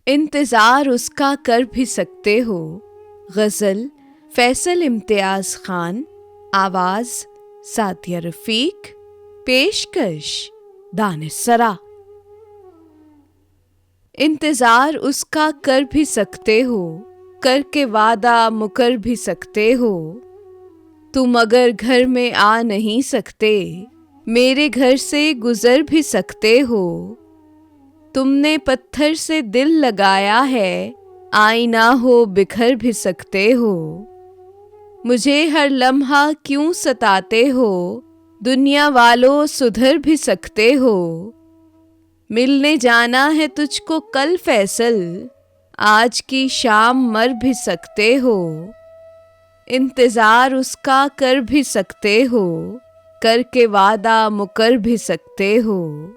इंतज़ार उसका कर भी सकते हो। गज़ल फैसल इम्तियाज़ खान, आवाज़ सादिया रफ़ीक, पेशकश दानिश-सरा। इंतज़ार उसका कर भी सकते हो, करके वादा मुकर भी सकते हो। तुम अगर घर में आ नहीं सकते, मेरे घर से गुज़र भी सकते हो। तुमने पत्थर से दिल लगाया है, आईना हो बिखर भी सकते हो। मुझे हर लम्हा क्यों सताते हो, दुनिया वालों सुधर भी सकते हो। मिलने जाना है तुझको कल फैसल, आज की शाम मर भी सकते हो। इंतज़ार उसका कर भी सकते हो, करके वादा मुकर भी सकते हो।